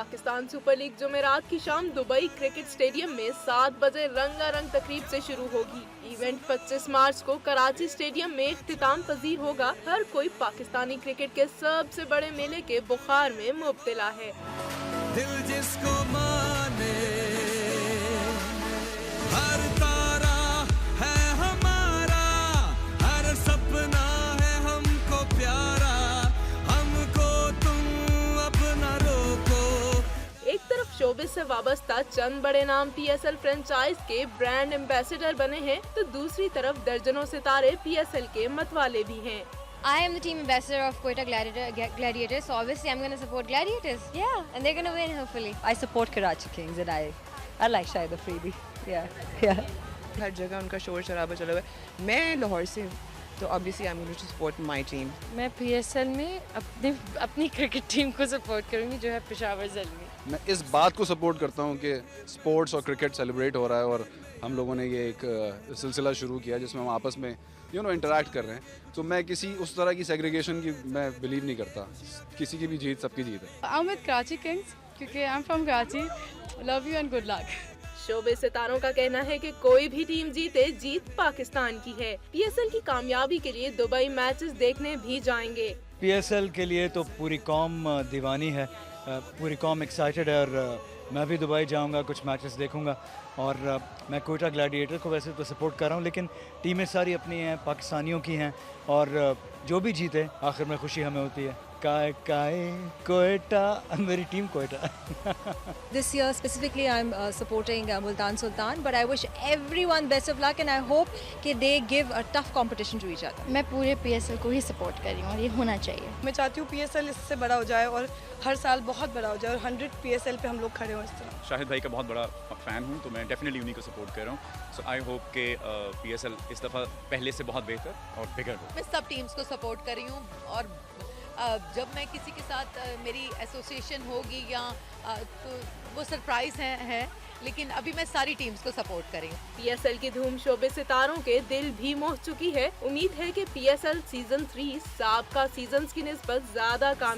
Pakistan super league जुमेरात की शाम Dubai cricket stadium में 7 बजे रंगारंग तकरीब से शुरू होगी। इवेंट 25 मार्च को कराची स्टेडियम में इख्तिताम पजीर होगा। हर कोई पाकिस्तानी क्रिकेट के सबसे बड़े मेले के बुखार में मुब्तला है। दिल जिसको माने हर तारा है हमारा, हर सपना है हमको प्यारा, हमको तुम अपना रोको। एक तरफ शोबिस से वाबस्ता चंद बड़े नाम PSL फ्रेंचाइज के ब्रांड एम्बेसडर बने हैं, तो दूसरी तरफ दर्जनों सितारे PSL के मतवाले भी हैं। I am the team ambassador of Quetta Gladiators, so obviously I'm going to support Gladiators. Yeah, and they're going to win hopefully. I support Karachi Kings and I like Shahid Afridi. Yeah. हर जगह उनका शोर शराबा चला हुआ है। मैं लाहौर से हूँ, तो obviously I'm going to support my team. मैं PSL में अपनी क्रिकेट टीम को सपोर्ट करूंगी जो है पेशावर ज़ल्मी। मैं इस बात को सपोर्ट करता हूँ कि स्पोर्ट्स और क्रिकेट सेलिब्रेट हो रहा है और हम लोगों ने ये एक सिलसिला शुरू किया जिसमें हम आपस में इंटरैक्ट कर रहे हैं। तो मैं किसी उस तरह की सेग्रीगेशन की मैं बिलीव नहीं करता। किसी की भी जीत सबकी जीत है। I'm with Karachi Kings क्योंकि I'm from Karachi. Love you and good luck. शोबे सितारों का कहना है कि कोई भी टीम जीते, जीत पाकिस्तान की है। PSL की कामयाबी के लिए दुबई मैचेस देखने भी जाएंगे। PSL के लिए तो पूरी कौम दीवानी है, पूरी कौम एक्साइटेड है और मैं भी दुबई जाऊंगा, कुछ मैचेस देखूंगा। और मैं कोयटा ग्लैडिएटर को वैसे तो सपोर्ट कर रहा हूं, लेकिन टीमें सारी अपनी हैं, पाकिस्तानियों की हैं और जो भी जीते आखिर में खुशी हमें होती है। काय कोयटा, मेरी team Quetta. This year specifically I'm supporting Multan Sultan, but I wish everyone best of luck and I hope कि they give a tough competition to each other. मैं पूरे PSL को ही सपोर्ट कर रही हूँ और ये होना चाहिए। मैं चाहती हूँ PSL इससे बड़ा हो जाए और हर साल बहुत बड़ा हो जाए और 100 PSL पे हम लोग खड़े हों इस तरह। शाहिद भाई का बहुत बड़ा फ़ैन हूँ, तो मैं डेफिनेटली उन्हीं को सपोर्ट कर रहा हूँ। सो आई होप के PSL इस दफ़ा पहले से बहुत बेहतर और बिगर हो। मैं सब टीम्स को सपोर्ट कर रही हूँ और जब मैं किसी के साथ मेरी एसोसिएशन होगी या तो वो सरप्राइज़ है, लेकिन अभी मैं सारी टीम्स को सपोर्ट कर रही हूँ। PSL की धूम शोबे सितारों के दिल भी मोह चुकी है। उम्मीद है कि PSL सीजन 3 साबका सीजन्स की निस्बत ज्यादा काम